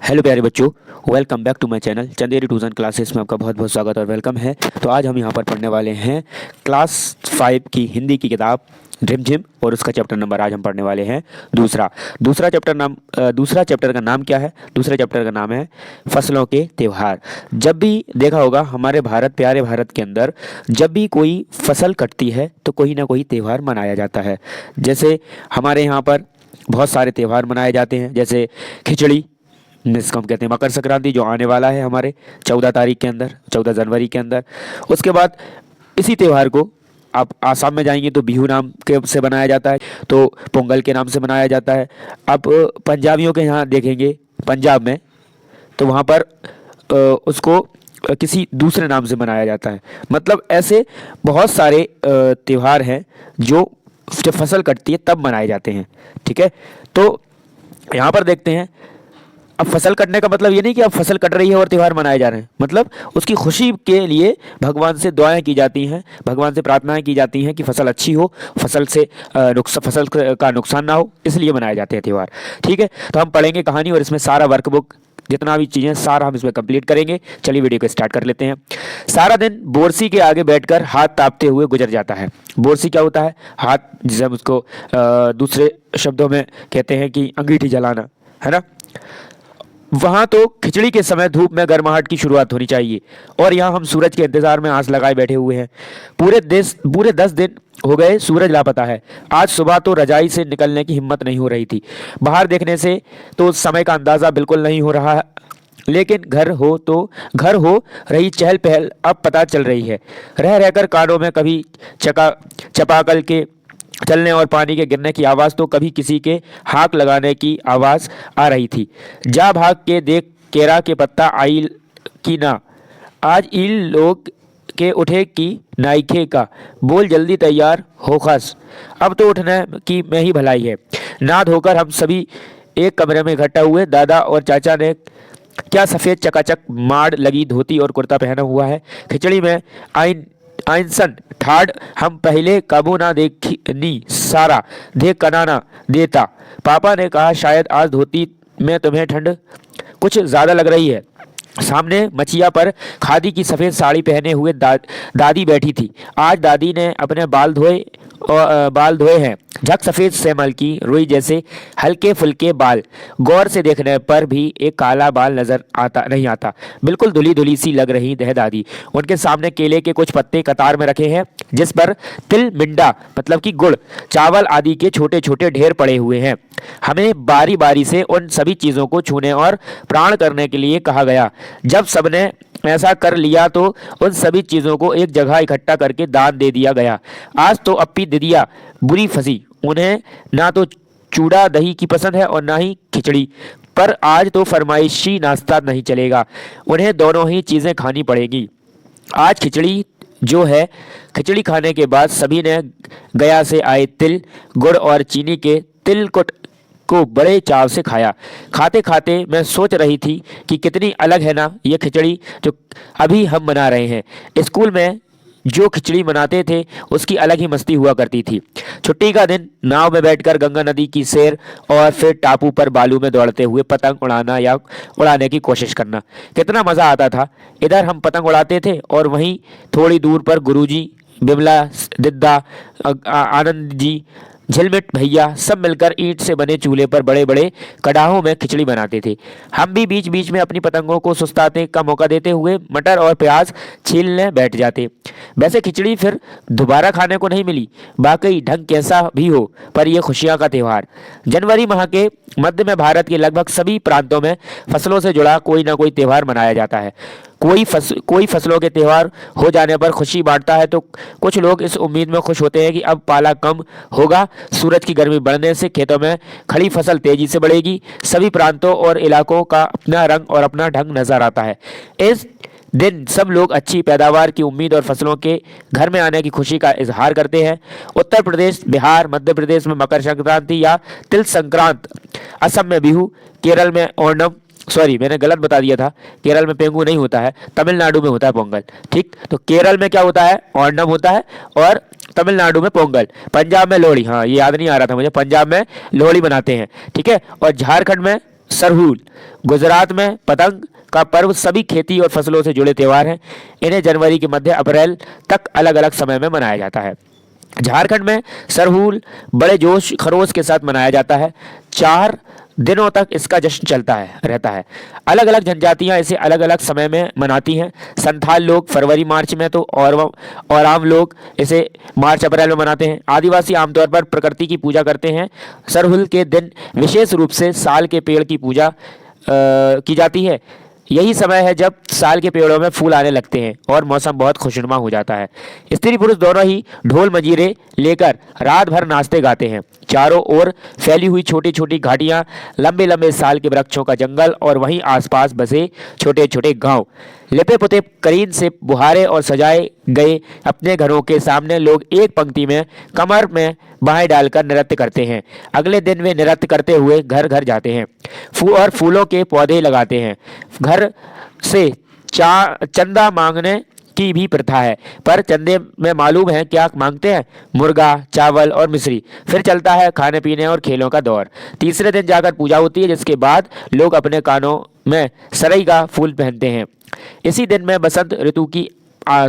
Hello प्यारे बच्चों, welcome back to my channel Chanderi tuition classes में आपका बहुत बहुत स्वागत और वेलकम है। तो आज हम यहाँ पर पढ़ने वाले हैं क्लास 5 की हिंदी की किताब झिमझिम और उसका चैप्टर नंबर आज हम पढ़ने वाले हैं दूसरा। दूसरा चैप्टर का नाम क्या है? दूसरे चैप्टर का नाम है फसलों के त्यौहार। जब भी देखा होगा हमारे प्यारे भारत के अंदर जब भी कोई फसल कटती है तो कोई ना कोई त्यौहार मनाया जाता है। जैसे हमारे यहाँ पर बहुत सारे त्यौहार मनाए जाते हैं, जैसे खिचड़ी जिसको हम कहते हैं मकर संक्रांति, जो आने वाला है हमारे 14 तारीख के अंदर, 14 जनवरी के अंदर। उसके बाद इसी त्यौहार को आप आसाम में जाएंगे तो बिहू नाम के से बनाया जाता है, तो पोंगल के नाम से मनाया जाता है। आप पंजाबियों के यहाँ देखेंगे पंजाब में तो वहाँ पर उसको किसी दूसरे नाम से मनाया जाता है। मतलब ऐसे बहुत सारे त्यौहार हैं जो जब फसल कटती है तब मनाए जाते हैं। ठीक है, तो यहाँ पर देखते हैं। अब फसल कटने का मतलब ये नहीं कि अब फसल कट रही है और त्यौहार मनाए जा रहे हैं, मतलब उसकी खुशी के लिए भगवान से दुआएं की जाती हैं, भगवान से प्रार्थनाएं की जाती हैं कि फसल अच्छी हो, फसल का नुकसान ना हो, इसलिए मनाए जाते हैं त्यौहार। ठीक है, तो हम पढ़ेंगे कहानी और इसमें सारा वर्कबुक जितना भी चीज़ें सारा हम इसमें कंप्लीट करेंगे। चलिए वीडियो को स्टार्ट कर लेते हैं। सारा दिन बोरसी के आगे बैठकर हाथ तापते हुए गुजर जाता है। बोरसी क्या होता है? हाथ, जिसे हम उसको दूसरे शब्दों में कहते हैं कि अंगीठी जलाना, है ना। वहां तो खिचड़ी के समय धूप में गर्माहट की शुरुआत होनी चाहिए और यहाँ हम सूरज के इंतजार में आस लगाए बैठे हुए हैं। पूरे 10 दिन हो गए सूरज लापता है। आज सुबह तो रजाई से निकलने की हिम्मत नहीं हो रही थी। बाहर देखने से तो समय का अंदाजा बिल्कुल नहीं हो रहा है, लेकिन घर हो रही चहल पहल अब पता चल रही है। रह रहकर कानों में कभी चपाकल के चलने और पानी के गिरने की आवाज़ तो कभी किसी के हाक लगाने की आवाज़ आ रही थी। जा भाग के देख केरा के पत्ता आइल की ना, आज ईल लोग के उठे की नाइखे का, बोल जल्दी तैयार हो खस, अब तो उठने की मैं ही भलाई है। नाद होकर हम सभी एक कमरे में इकट्ठा हुए। दादा और चाचा ने क्या सफ़ेद चकाचक माड़ लगी धोती और कुर्ता पहना हुआ है। खिचड़ी में आइंसन ठाड़ हम पहले काबू ना देखनी, सारा देख कनाना देता। पापा ने कहा शायद आज धोती में तुम्हें ठंड कुछ ज़्यादा लग रही है। सामने मचिया पर खादी की सफ़ेद साड़ी पहने हुए दादी बैठी थी। आज दादी ने अपने बाल धोए हैं, झक सफ़ेद सेमल की रुई जैसे हल्के फुल्के बाल। गौर से देखने पर भी एक काला बाल नजर नहीं आता। बिल्कुल धुली धुली सी लग रही है दादी। उनके सामने केले के कुछ पत्ते कतार में रखे हैं, जिस पर तिल मिंडा मतलब कि गुड़, चावल आदि के छोटे छोटे ढेर पड़े हुए हैं। हमें बारी बारी से उन सभी चीज़ों को छूने और प्राण करने के लिए कहा गया। जब सबने ऐसा कर लिया तो उन सभी चीज़ों को एक जगह इकट्ठा करके दान दे दिया गया। आज तो अप्पी दीदिया बुरी फंसी। उन्हें ना तो चूड़ा दही की पसंद है और ना ही खिचड़ी, पर आज तो फरमाइशी नाश्ता नहीं चलेगा, उन्हें दोनों ही चीज़ें खानी पड़ेगी। आज खिचड़ी जो है, खिचड़ी खाने के बाद सभी ने गया से आए तिल, गुड़ और चीनी के तिलकुट को बड़े चाव से खाया। खाते खाते मैं सोच रही थी कि कितनी अलग है ना ये खिचड़ी जो अभी हम बना रहे हैं। स्कूल में जो खिचड़ी बनाते थे उसकी अलग ही मस्ती हुआ करती थी। छुट्टी का दिन नाव में बैठकर गंगा नदी की सैर और फिर टापू पर बालू में दौड़ते हुए पतंग उड़ाना या उड़ाने की कोशिश करना, कितना मज़ा आता था। इधर हम पतंग उड़ाते थे और वहीं थोड़ी दूर पर गुरुजी, बिमला, दिद्दा, आनंद जी, झिलमिट भैया सब मिलकर ईंट से बने चूल्हे पर बड़े बड़े कड़ाहों में खिचड़ी बनाते थे। हम भी बीच बीच में अपनी पतंगों को सुस्ताने का मौका देते हुए मटर और प्याज छीलने बैठ जाते। वैसे खिचड़ी फिर दोबारा खाने को नहीं मिली। बाकी ढंग कैसा भी हो, पर यह खुशियां का त्यौहार। जनवरी माह के मध्य में भारत के लगभग सभी प्रांतों में फसलों से जुड़ा कोई ना कोई त्यौहार मनाया जाता है। कोई फसलों के त्यौहार हो जाने पर खुशी बांटता है तो कुछ लोग इस उम्मीद में खुश होते हैं कि अब पाला कम होगा, सूरज की गर्मी बढ़ने से खेतों में खड़ी फसल तेजी से बढ़ेगी। सभी प्रांतों और इलाकों का अपना रंग और अपना ढंग नजर आता है। इस दिन सब लोग अच्छी पैदावार की उम्मीद और फसलों के घर में आने की खुशी का इजहार करते हैं। उत्तर प्रदेश, बिहार, मध्य प्रदेश में मकर संक्रांति या तिल संक्रांत, असम में बिहू, केरल में ओणम, सॉरी मैंने गलत बता दिया था, केरल में पेंगू नहीं होता है, तमिलनाडु में होता है पोंगल। ठीक, तो केरल में क्या होता है? ओणम होता है और तमिलनाडु में पोंगल। पंजाब में लोहड़ी, हाँ ये याद नहीं आ रहा था मुझे, पंजाब में लोहड़ी मनाते हैं। ठीक है, और झारखंड में सरहूल। गुजरात में पतंग का पर्व सभी खेती और फसलों से जुड़े त्यौहार हैं। इन्हें जनवरी के मध्य अप्रैल तक अलग अलग समय में मनाया जाता है। झारखंड में सरहूल बड़े जोश खरोश के साथ मनाया जाता है। 4 दिनों तक इसका जश्न चलता है रहता है। अलग अलग जनजातियां इसे अलग अलग समय में मनाती हैं। संथाल लोग फरवरी मार्च में, तो और आम लोग इसे मार्च अप्रैल में मनाते हैं। आदिवासी आमतौर पर प्रकृति की पूजा करते हैं। सरहुल के दिन विशेष रूप से साल के पेड़ की पूजा की जाती है। यही समय है जब साल के पेड़ों में फूल आने लगते हैं और मौसम बहुत खुशनुमा हो जाता है। स्त्री पुरुष दोनों ही ढोल मंजीरे लेकर रात भर नाचते गाते हैं। चारों ओर फैली हुई छोटी छोटी घाटियां, लंबे लंबे साल के वृक्षों का जंगल और वहीं आसपास बसे छोटे छोटे गांव, लिपे पुते करीन से बुहारे और सजाए गए अपने घरों के सामने लोग एक पंक्ति में कमर में बाहें डालकर नृत्य करते हैं। अगले दिन वे नृत्य करते हुए घर घर जाते हैं और फूलों के पौधे लगाते हैं। घर से चंदा मांगने की भी प्रथा है, पर चंदे में मालूम है क्या मांगते हैं? मुर्गा, चावल और मिश्री। फिर चलता है खाने पीने और खेलों का दौर। तीसरे दिन जाकर पूजा होती है, जिसके बाद लोग अपने कानों में सरई का फूल पहनते हैं। इसी दिन में बसंत ऋतु की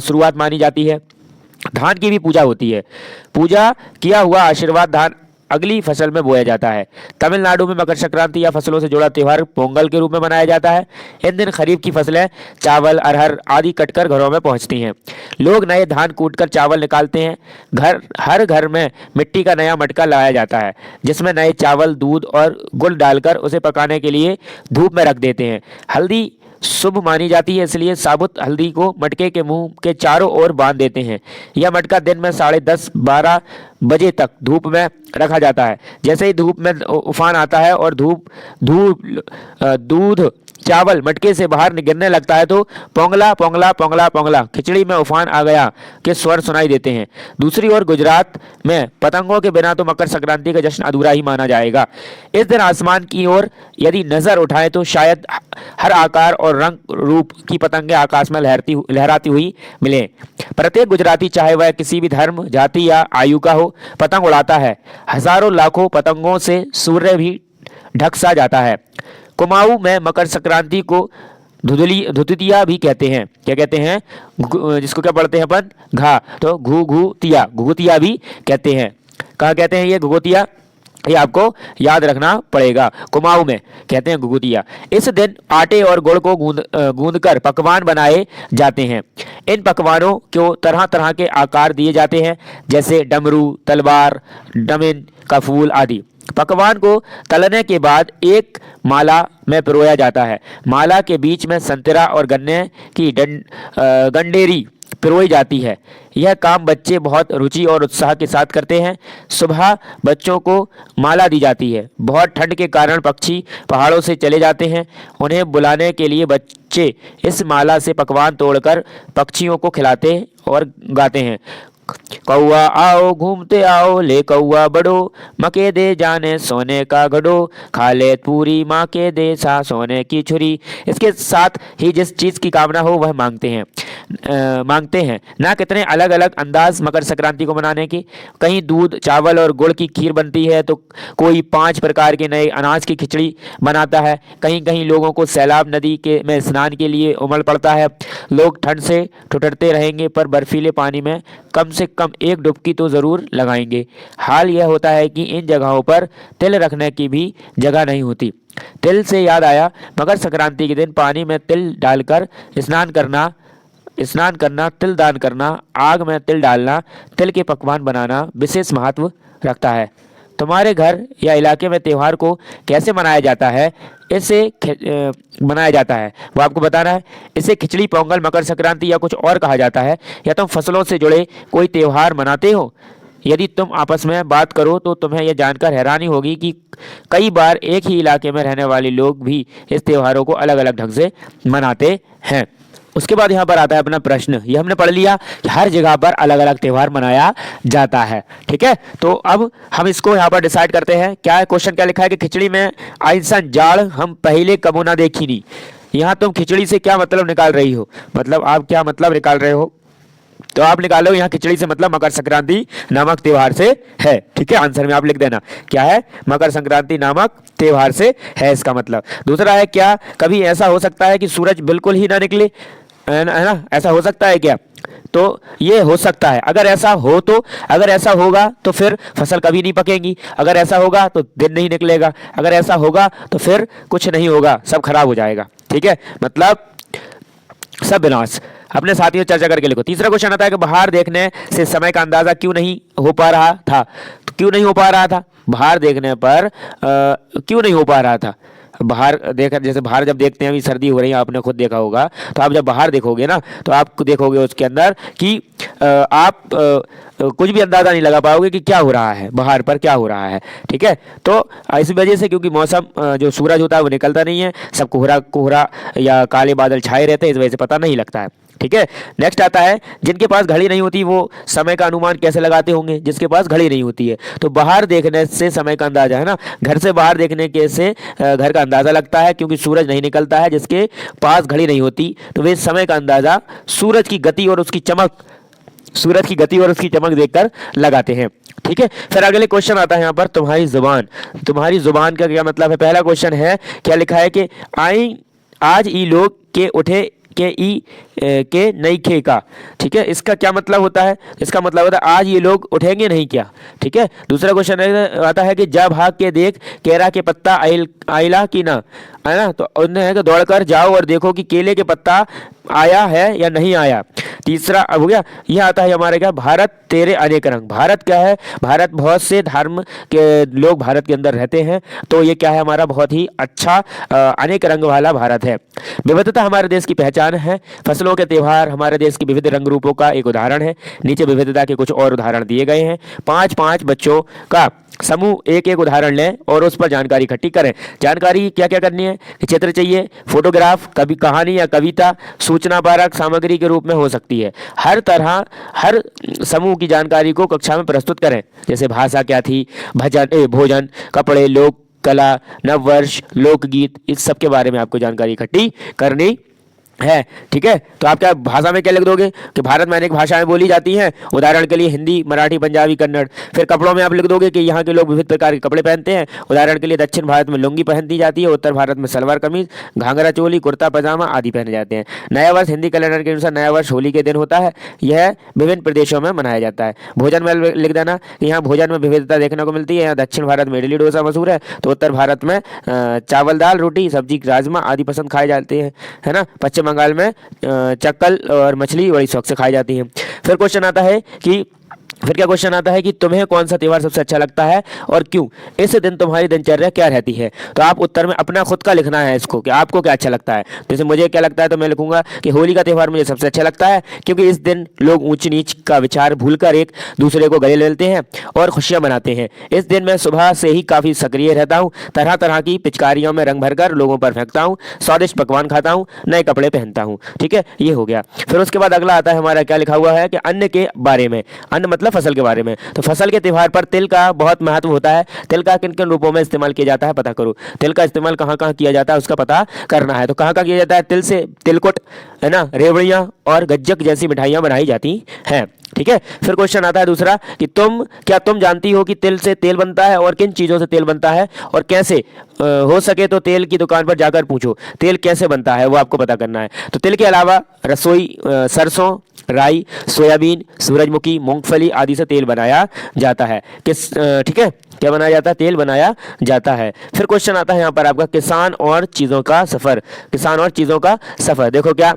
शुरुआत मानी जाती है। धान की भी पूजा होती है। पूजा किया हुआ आशीर्वाद धान अगली फसल में बोया जाता है। तमिलनाडु में मकर संक्रांति या फसलों से जुड़ा त्यौहार पोंगल के रूप में मनाया जाता है। इन दिन खरीफ की फसलें चावल, अरहर आदि कटकर घरों में पहुंचती हैं। लोग नए धान कूटकर चावल निकालते हैं। हर घर में मिट्टी का नया मटका लाया जाता है, जिसमें नए चावल, दूध और गुड़ डालकर उसे पकाने के लिए धूप में रख देते हैं। हल्दी शुभ मानी जाती है, इसलिए साबुत हल्दी को मटके के मुंह के चारों ओर बांध देते हैं। यह मटका दिन में 10:30-12 बजे तक धूप में रखा जाता है। जैसे ही धूप में उफान आता है और दूध चावल मटके से बाहर गिरने लगता है, तो पोंगला पोंगला पोंगला पोंगला, खिचड़ी में उफान आ गया के स्वर सुनाई देते हैं। दूसरी ओर गुजरात में पतंगों के बिना तो मकर संक्रांति का जश्न अधूरा ही माना जाएगा। इस दिन आसमान की ओर यदि नजर उठाएं तो शायद हर आकार और रंग रूप की पतंगें आकाश में लहराती हुई मिले। प्रत्येक गुजराती, चाहे वह किसी भी धर्म, जाति या आयु का हो, पतंग उड़ाता है। हजारों लाखों पतंगों से सूर्य भी ढक सा जाता है। कुमाऊं में मकर संक्रांति को धुतिया भी कहते हैं। क्या कहते हैं? जिसको क्या पढ़ते हैं अपन? घा, तो घुघुतिया भी कहते हैं। कहाँ कहते हैं ये घुघुतिया? ये आपको याद रखना पड़ेगा। कुमाऊं में कहते हैं घुघुतिया। इस दिन आटे और गुड़ को गूंदकर पकवान बनाए जाते हैं। इन पकवानों को तरह तरह के आकार दिए जाते हैं, जैसे डमरू, तलवार, डमिन का फूल आदि। पकवान को तलने के बाद एक माला में पिरोया जाता है। माला के बीच में संतरा और गन्ने की गंडेरी पिरोई जाती है। यह काम बच्चे बहुत रुचि और उत्साह के साथ करते हैं। सुबह बच्चों को माला दी जाती है। बहुत ठंड के कारण पक्षी पहाड़ों से चले जाते हैं। उन्हें बुलाने के लिए बच्चे इस माला से पकवान तोड़कर पक्षियों को खिलाते और गाते हैं। कौआ आओ घूमते आओ, ले कौआ बड़ो, मके दे जाने सोने का घड़ो, खा ले पूरी माँ के दे सा सोने की छुरी। इसके साथ ही जिस चीज की कामना हो वह मांगते हैं ना। कितने अलग अलग अंदाज मकर संक्रांति को मनाने की। कहीं दूध, चावल और गुड़ की खीर बनती है, तो कोई 5 प्रकार के नए अनाज की खिचड़ी बनाता है। कहीं कहीं लोगों को सैलाब नदी में स्नान के लिए उमड़ पड़ता है। लोग ठंड से ठुठुरते रहेंगे, पर बर्फीले पानी में कम से कम एक डुबकी तो जरूर लगाएंगे। हाल यह होता है कि इन जगहों पर तिल रखने की भी जगह नहीं होती। तिल से याद आया, मकर संक्रांति के दिन पानी में तिल डालकर स्नान करना, तिल दान करना, आग में तिल डालना, तिल के पकवान बनाना विशेष महत्व रखता है। तुम्हारे घर या इलाके में त्यौहार को कैसे मनाया जाता है, वो आपको बताना है। इसे खिचड़ी, पोंगल, मकर संक्रांति या कुछ और कहा जाता है, या तुम फसलों से जुड़े कोई त्यौहार मनाते हो? यदि तुम आपस में बात करो तो तुम्हें यह जानकर हैरानी होगी कि कई बार एक ही इलाके में रहने वाले लोग भी इस त्योहारों को अलग अलग ढंग से मनाते हैं। उसके बाद यहाँ पर आता है अपना प्रश्न। ये हमने पढ़ लिया कि हर जगह पर अलग अलग त्यौहार मनाया जाता है। ठीक है, तो अब हम इसको यहाँ पर डिसाइड करते हैं। क्या है क्वेश्चन, क्या लिखा है कि खिचड़ी में आइंसन जाड़ हम पहले कबो ना देखी नहीं। यहाँ तुम खिचड़ी से क्या मतलब निकाल रही हो? मतलब आप क्या मतलब निकाल रहे हो? तो आप निकालो यहाँ खिचड़ी से मतलब मकर संक्रांति नामक त्योहार से है। ठीक है, आंसर में आप लिख देना क्या है, मकर संक्रांति नामक त्योहार से है इसका मतलब। दूसरा है क्या कभी ऐसा हो सकता है कि सूरज बिल्कुल ही ना निकले, है ना, ऐसा हो सकता है क्या? तो ये हो सकता है। अगर ऐसा हो तो, अगर ऐसा होगा तो फिर फसल कभी नहीं पकेगी, अगर ऐसा होगा तो दिन नहीं निकलेगा, अगर ऐसा होगा तो फिर कुछ नहीं होगा, सब खराब हो जाएगा। ठीक है, मतलब सब विनाश। अपने साथियों से चर्चा करके लिखो। तीसरा क्वेश्चन आता है कि बाहर देखने से समय का अंदाजा क्यों नहीं हो पा रहा था? तो क्यों नहीं हो पा रहा था? बाहर देखने पर क्यों नहीं हो पा रहा था? बाहर देखा, जैसे बाहर जब देखते हैं, अभी सर्दी हो रही है, आपने खुद देखा होगा, तो आप जब बाहर देखोगे ना तो आप देखोगे उसके अंदर कि आप कुछ भी अंदाजा नहीं लगा पाओगे कि क्या हो रहा है, बाहर पर क्या हो रहा है। ठीक है, तो इस वजह से, क्योंकि मौसम जो सूरज होता है वो निकलता नहीं है, सब कोहरा कोहरा या काले बादल छाए रहते हैं, इस वजह से पता नहीं लगता है। ठीक है, नेक्स्ट आता है जिनके पास घड़ी नहीं होती वो समय का अनुमान कैसे लगाते होंगे? जिसके पास घड़ी नहीं होती है तो बाहर देखने से समय का अंदाजा, है ना, घर से बाहर देखने के से घर का अंदाजा लगता है, क्योंकि सूरज नहीं निकलता है। जिसके पास घड़ी नहीं होती तो वे समय का अंदाजा सूरज की गति और उसकी चमक, सूरज की गति और उसकी चमक देखकर लगाते हैं। ठीक है, फिर अगले क्वेश्चन आता है यहाँ पर तुम्हारी जुबान। तुम्हारी जुबान का क्या मतलब है? पहला क्वेश्चन है, क्या लिखा है कि आज ई लोग के उठे के ई के नहीं खे का। ठीक है, इसका क्या मतलब होता है? इसका मतलब होता है आज ये लोग उठेंगे नहीं क्या। ठीक है, दूसरा क्वेश्चन आता है कि जा भाग के देख केरा के पत्ता आइला की ना, है ना, तो उन्हें है कि दौड़कर जाओ और देखो कि केले के पत्ता आया है या नहीं आया। तीसरा अब हो गया, यह आता है हमारे क्या, भारत तेरे अनेक रंग। भारत क्या है? भारत बहुत से धर्म के लोग भारत के अंदर रहते हैं, तो ये क्या है हमारा, बहुत ही अच्छा अनेक रंग वाला भारत है। विविधता हमारे देश की पहचान है। फसलों के त्यौहार हमारे देश के विविध रंग रूपों का एक उदाहरण है। नीचे विविधता के कुछ और उदाहरण दिए गए हैं। 5-5 बच्चों का समूह एक एक उदाहरण लें और उस पर जानकारी इकट्ठी करें। जानकारी क्या क्या करनी है? चित्र चाहिए, फोटोग्राफ, कभी कहानी या कविता, सूचना परक सामग्री के रूप में हो सकती है। हर तरह हर समूह की जानकारी को कक्षा में प्रस्तुत करें। जैसे भाषा क्या थी, भोजन, कपड़े, लोक कला, नववर्ष, लोकगीत, इस सब के बारे में आपको जानकारी इकट्ठी करनी है। ठीक है, तो आप क्या भाषा में क्या लिख दोगे कि भारत में अनेक भाषाएं बोली जाती हैं, उदाहरण के लिए हिंदी, मराठी, पंजाबी, कन्नड़। फिर कपड़ों में आप लिख दोगे कि यहाँ के लोग विविध प्रकार के कपड़े पहनते हैं, उदाहरण के लिए दक्षिण भारत में लुंगी पहनती जाती है, उत्तर भारत में सलवार कमीज, घाघरा चोली, कुर्ता पजामा आदि पहने जाते हैं। नया वर्ष हिंदी कैलेंडर के अनुसार नया वर्ष होली के दिन होता है, यह विभिन्न प्रदेशों में मनाया जाता है। भोजन में लिख देना कि यहाँ भोजन में विविधता देखने को मिलती है। यहाँ दक्षिण भारत में इडली डोसा मशहूर है, तो उत्तर भारत में चावल दाल रोटी सब्जी राजमा आदि पसंद खाए जाते हैं, है ना। पश्चिम बंगाल में चक्कल और मछली बड़ी शौक से खाई जाती है। फिर क्वेश्चन आता है कि तुम्हें कौन सा त्योहार सबसे अच्छा लगता है और क्यों? इस दिन तुम्हारी दिनचर्या क्या रहती है? तो आप उत्तर में अपना खुद का लिखना है इसको कि आपको क्या अच्छा लगता है। जैसे मुझे क्या लगता है तो मैं लिखूंगा कि होली का त्यौहार मुझे सबसे अच्छा लगता है, क्योंकि इस दिन लोग ऊंच नीच का विचार भूलकर एक दूसरे को गले मिलते हैं और खुशियां मनाते हैं। इस दिन मैं सुबह से ही काफी सक्रिय रहता हूँ, तरह तरह की पिचकारियों में रंग भरकर लोगों पर फेंकता हूँ, स्वादिष्ट पकवान खाता हूँ, नए कपड़े पहनता हूँ। ठीक है, ये हो गया। फिर उसके बाद अगला आता है हमारा, क्या लिखा हुआ है कि अन्न के बारे में, अन्न मतलब फसल के बारे में। तो फसल के त्यौहार पर तिल का बहुत महत्व होता है। तिल का किन किन रूपों में इस्तेमाल किया जाता है पता करो। तिल का इस्तेमाल कहाँ कहाँ किया जाता है उसका पता करना है। तो कहाँ कहाँ किया जाता है? तिल से तिलकुट, है ना, रेवड़ियाँ और गज्जक जैसी मिठाइयाँ बनाई जाती हैं। ठीक है, फिर क्वेश्चन आता है दूसरा कि तुम जानती हो कि तिल से तेल बनता है और किन चीजों से तेल बनता है और कैसे? हो सके तो तेल की दुकान पर जाकर पूछो तेल कैसे बनता है, वो आपको पता करना है। तो तिल के अलावा रसोई सरसों, राई, सोयाबीन, सूरजमुखी, मूंगफली आदि से तेल बनाया जाता है। ठीक है, क्या बनाया जाता है? तेल बनाया जाता है। फिर क्वेश्चन आता है यहाँ पर आपका किसान और चीजों का सफर। किसान और चीजों का सफर, देखो क्या,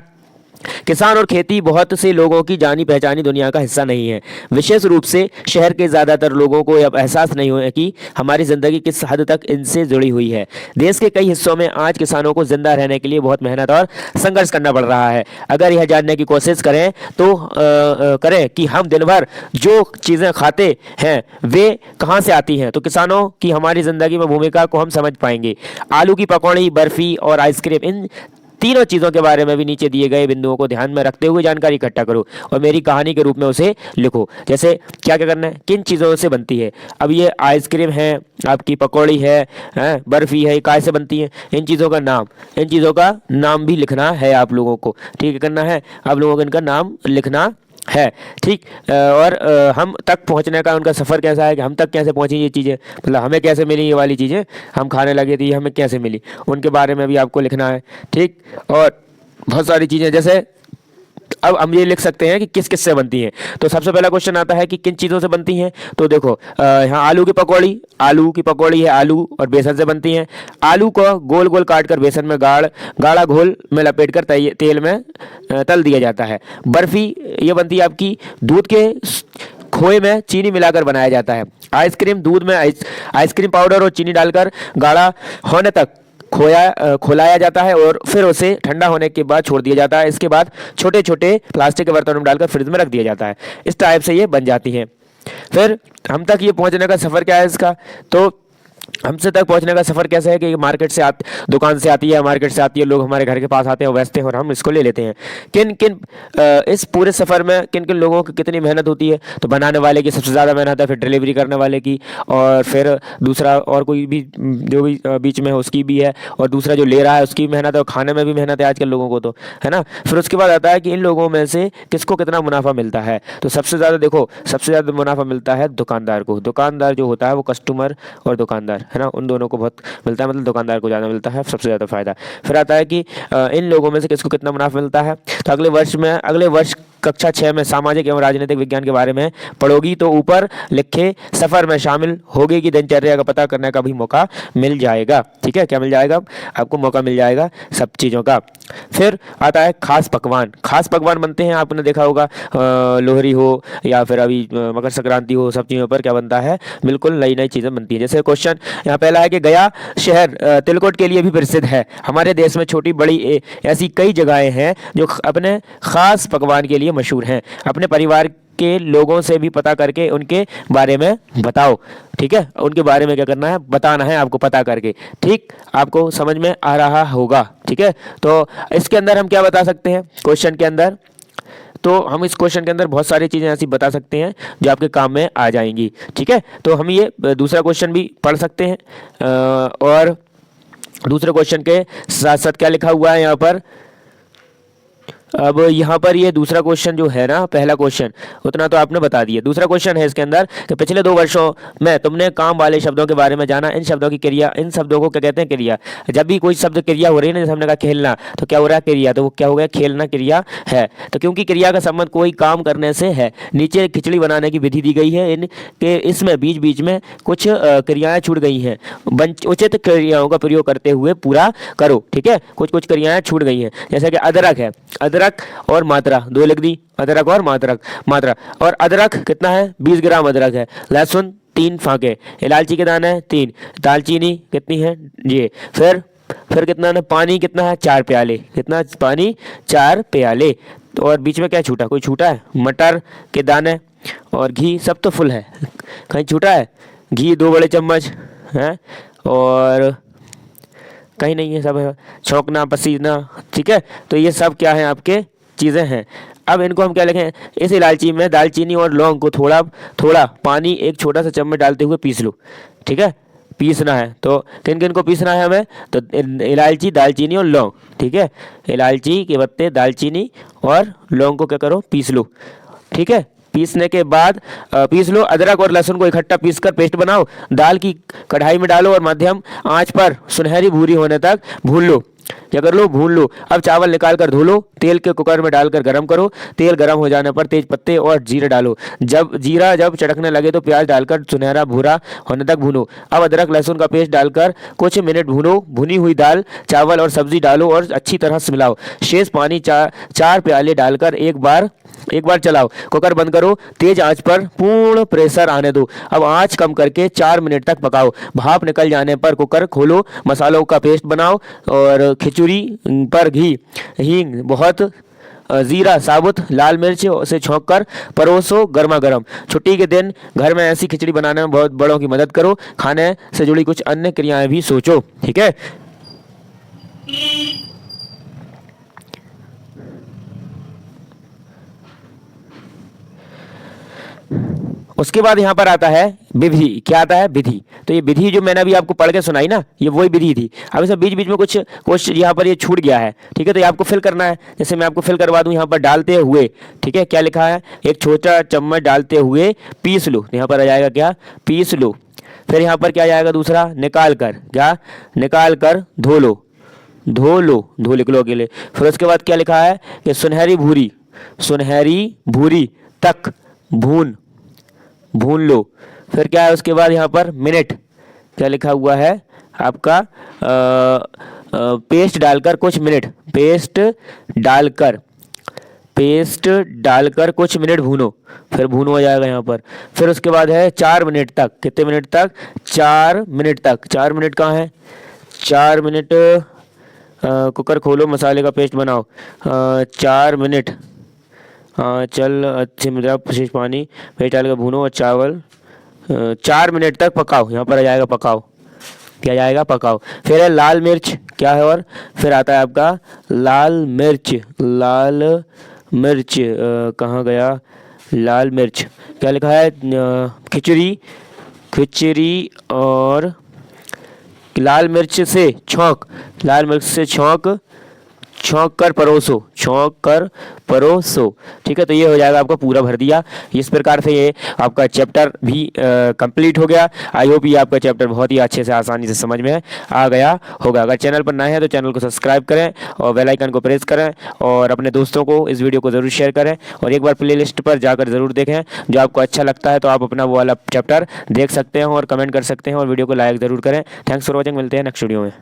किसान और खेती बहुत से लोगों की जानी पहचानी दुनिया का हिस्सा नहीं है। विशेष रूप से शहर के ज़्यादातर लोगों को अब एहसास नहीं हुआ कि हमारी ज़िंदगी किस हद तक इनसे जुड़ी हुई है। देश के कई हिस्सों में आज किसानों को जिंदा रहने के लिए बहुत मेहनत और संघर्ष करना पड़ रहा है। अगर यह जानने की कोशिश करें तो करें कि हम दिन भर जो चीज़ें खाते हैं वे कहाँ से आती हैं, तो किसानों की हमारी ज़िंदगी में भूमिका को हम समझ पाएंगे। आलू की पकौड़ी, बर्फ़ी और आइसक्रीम, इन तीनों चीज़ों के बारे में भी नीचे दिए गए बिंदुओं को ध्यान में रखते हुए जानकारी इकट्ठा करो और मेरी कहानी के रूप में उसे लिखो। जैसे क्या क्या करना है, किन चीज़ों से बनती है। अब ये आइसक्रीम है, आपकी पकौड़ी है, बर्फ़ी है, काय से बनती है, इन चीज़ों का नाम भी लिखना है आप लोगों को। ठीक है, करना है आप लोगों को, इनका नाम लिखना है। ठीक। और हम तक पहुंचने का उनका सफ़र कैसा है कि हम तक कैसे पहुंची ये चीज़ें, मतलब हमें कैसे मिली ये वाली चीज़ें, हम खाने लगे थे ये हमें कैसे मिली, उनके बारे में भी आपको लिखना है। ठीक। और बहुत सारी चीज़ें, जैसे अब हम ये लिख सकते हैं कि किस किस से बनती हैं। तो सबसे पहला क्वेश्चन आता है कि किन चीज़ों से बनती हैं। तो देखो यहाँ आलू की पकौड़ी है, आलू और बेसन से बनती हैं। आलू को गोल गोल काट कर बेसन में गाढ़ा घोल में लपेट कर तेल में तल दिया जाता है। बर्फी ये बनती है आपकी दूध के खोए में चीनी मिलाकर बनाया जाता है। आइसक्रीम दूध में आइसक्रीम पाउडर और चीनी डालकर गाढ़ा होने तक खोलाया जाता है और फिर उसे ठंडा होने के बाद छोड़ दिया जाता है। इसके बाद छोटे छोटे प्लास्टिक के बर्तनों में डालकर फ्रिज में रख दिया जाता है। इस टाइप से ये बन जाती हैं। फिर हम तक ये पहुंचने का सफ़र क्या है इसका, तो हमसे तक पहुंचने का सफ़र कैसे है कि मार्केट से दुकान से आती है, मार्केट से आती है, लोग हमारे घर के पास आते हैं, बेचते हैं और हम इसको ले लेते हैं। किन किन इस पूरे सफ़र में किन किन लोगों की कितनी मेहनत होती है, तो बनाने वाले की सबसे ज़्यादा मेहनत है, फिर डिलीवरी करने वाले की, और फिर दूसरा और कोई भी जो भी बीच में है उसकी भी है, और दूसरा जो ले रहा है उसकी मेहनत है, और खाने में भी मेहनत है आजकल लोगों को, तो है ना। फिर उसके बाद आता है कि इन लोगों में से किसको कितना मुनाफा मिलता है। तो सबसे ज़्यादा देखो, सबसे ज़्यादा मुनाफा मिलता है दुकानदार को। दुकानदार जो होता है वो कस्टमर और दुकानदार, है ना, उन दोनों को बहुत मिलता है, मतलब दुकानदार को ज़्यादा मिलता है, सबसे ज़्यादा फायदा। फिर आता है कि इन लोगों में से किसको कितना मुनाफा मिलता है। तो अगले वर्ष कक्षा 6 में सामाजिक एवं राजनीतिक विज्ञान के बारे में पढ़ोगी तो ऊपर लिखे सफ़र में शामिल होगी कि दिनचर्या का पता करने का भी मौका मिल जाएगा। ठीक है, क्या मिल जाएगा आपको, मौका मिल जाएगा सब चीज़ों का। फिर आता है खास पकवान। खास पकवान बनते हैं, आपने देखा होगा लोहरी हो या फिर अभी मकर संक्रांति हो, सब चीज़ों पर क्या बनता है, बिल्कुल नई नई चीज़ें बनती हैं। जैसे क्वेश्चन यहाँ पहला है कि गया शहर तिलकुट के लिए भी प्रसिद्ध है। हमारे देश में छोटी बड़ी ऐसी कई जगहें हैं जो अपने खास पकवान के लिए मशहूर हैं। अपने परिवार के लोगों से भी पता करके उनके बारे में बताओ। ठीक है, उनके बारे में क्या करना है, बताना है आपको, पता करके। ठीक, आपको समझ में आ रहा होगा। ठीक है, तो इसके अंदर हम क्या बता सकते हैं क्वेश्चन के अंदर, तो हम इस क्वेश्चन के अंदर बहुत सारी चीज़ें ऐसी बता सकते हैं जो आपके काम में आ जाएंगी। ठीक है, तो हम ये दूसरा क्वेश्चन भी पढ़ सकते हैं, और दूसरे क्वेश्चन के साथ साथ क्या लिखा हुआ है यहाँ पर। अब यहाँ पर ये दूसरा क्वेश्चन जो है ना, पहला क्वेश्चन उतना तो आपने बता दिया। दूसरा क्वेश्चन है इसके अंदर कि पिछले 2 वर्षों में तुमने काम वाले शब्दों के बारे में जाना। इन शब्दों की क्रिया, इन शब्दों को क्या कहते हैं, क्रिया। जब भी कोई शब्द क्रिया हो रही है ना, जैसे हमने कहा खेलना, तो क्या हो रहा है, क्रिया, तो वो क्या हो गया, खेलना क्रिया है। तो क्योंकि क्रिया का संबंध कोई काम करने से है, नीचे खिचड़ी बनाने की विधि दी गई है, इनके इसमें बीच बीच में कुछ क्रियाएं छूट गई हैं, उचित क्रियाओं का प्रयोग करते हुए पूरा करो। ठीक है, कुछ कुछ क्रियाएं छूट गई हैं, जैसे कि अदरक है, अदरक और मात्रा 2 लिख दी, अदरक और मात्रा। और अदरक कितना है, 20 ग्राम अदरक है। लहसुन 3 फाके, इलायची के दाने 3, दालचीनी कितनी है ये। फिर कितना है, पानी कितना है, 4 प्याले, कितना पानी, 4 प्याले। और बीच में क्या छूटा, कोई छूटा है, मटर के दाने और घी, सब तो फुल है, कहीं छूटा है, घी 2 बड़े चम्मच है, और कहीं नहीं है, सब है, छौंकना पसीना। ठीक है, तो ये सब क्या है, आपके चीज़ें हैं। अब इनको हम क्या लिखें, इस इलायची में दालचीनी और लौंग को थोड़ा थोड़ा पानी 1 छोटा सा चम्मच डालते हुए पीस लो। ठीक है, पीसना है, तो किन किन को पीसना है हमें, तो इलायची, दालचीनी और लौंग। ठीक है, इलायची के पत्ते, दालचीनी और लौंग को क्या करो, पीस लो। ठीक है, पीसने के बाद पीस लो। अदरक और लहसुन को इकट्ठा पीसकर पेस्ट बनाओ। दाल की कढ़ाई में डालो और मध्यम आंच पर सुनहरी भूरी होने तक भून लो। क्या कर लो, भून लो। अब चावल निकाल कर धो लो, तेल के कुकर में डालकर गरम करो। तेल गरम हो जाने पर तेज पत्ते और जीरा डालो। जब चटकने लगे तो प्याज डालकर सुनहरा भूरा होने तक भूनो। अब अदरक लहसुन का पेस्ट डालकर कुछ मिनट भूनो। भुनी हुई दाल, चावल और सब्जी डालो और अच्छी तरह से मिलाओ। शेष पानी 4 प्याले डालकर एक बार चलाओ। कुकर बंद करो, तेज आंच पर पूर्ण प्रेशर आने दो। अब आंच कम करके 4 मिनट तक पकाओ। भाप निकल जाने पर कुकर खोलो, मसालों का पेस्ट बनाओ और खिचड़ी पर घी, हींग, बहुत जीरा, साबुत लाल मिर्च से छौंक कर परोसो गर्मा गर्म। छुट्टी के दिन घर में ऐसी खिचड़ी बनाने में बहुत बड़ों की मदद करो। खाने से जुड़ी कुछ अन्य क्रियाएं भी सोचो। ठीक है, उसके बाद यहाँ पर आता है विधि। क्या आता है? विधि। तो ये विधि जो मैंने अभी आपको पढ़ के सुनाई ना, ये वही विधि थी। अब इसमें बीच बीच में कुछ कुछ यहाँ पर ये छूट गया है, ठीक है, तो ये आपको फिल करना है। जैसे मैं आपको फिल करवा दूँ, यहाँ पर डालते हुए, ठीक है, क्या लिखा है? एक छोटा चम्मच डालते हुए पीस लो। यहाँ पर आ जाएगा क्या? पीस लो। फिर यहाँ पर क्या जाएगा? दूसरा, निकाल कर। क्या? निकाल कर धो लो। धो लो, धो लिख लो अकेले। फिर उसके बाद क्या लिखा है कि सुनहरी भूरी, सुनहरी भूरी तक भून, भून लो। फिर क्या है उसके बाद? यहाँ पर मिनट। क्या लिखा हुआ है आपका? पेस्ट डालकर कुछ मिनट, पेस्ट डालकर, पेस्ट डालकर कुछ मिनट भूनो। फिर भूनो हो जाएगा यहाँ पर। फिर उसके बाद है 4 मिनट तक। कितने मिनट तक? 4 मिनट तक। 4 मिनट कहाँ है? 4 मिनट। कुकर खोलो, मसाले का पेस्ट बनाओ। 4 मिनट। चल अच्छे मिला शेष पानी, पेस्ट डालकर भूनो और चावल 4 मिनट तक पकाओ। यहाँ पर आ जाएगा पकाओ। क्या जाएगा? पकाओ। फिर है लाल मिर्च। क्या है? और फिर आता है आपका लाल मिर्च। लाल मिर्च कहाँ गया? लाल मिर्च। क्या लिखा है? खिचड़ी, खिचड़ी और लाल मिर्च से छौंक, लाल मिर्च से छौंक, छौंक कर परोसो, छौंक कर परोसो। ठीक है, तो ये हो जाएगा आपका पूरा भर दिया। इस प्रकार से ये आपका चैप्टर भी कंप्लीट हो गया। आई होप ये आपका चैप्टर बहुत ही अच्छे से आसानी से समझ में आ गया होगा। अगर चैनल पर नए हैं तो चैनल को सब्सक्राइब करें और बेल आइकन को प्रेस करें और अपने दोस्तों को इस वीडियो को ज़रूर शेयर करें और एक बार प्लेलिस्ट पर जाकर ज़रूर देखें। जो आपको अच्छा लगता है तो आप अपना वो वाला चैप्टर देख सकते हैं और कमेंट कर सकते हैं और वीडियो को लाइक ज़रूर करें। Thanks for watching. मिलते हैं नेक्स्ट वीडियो में।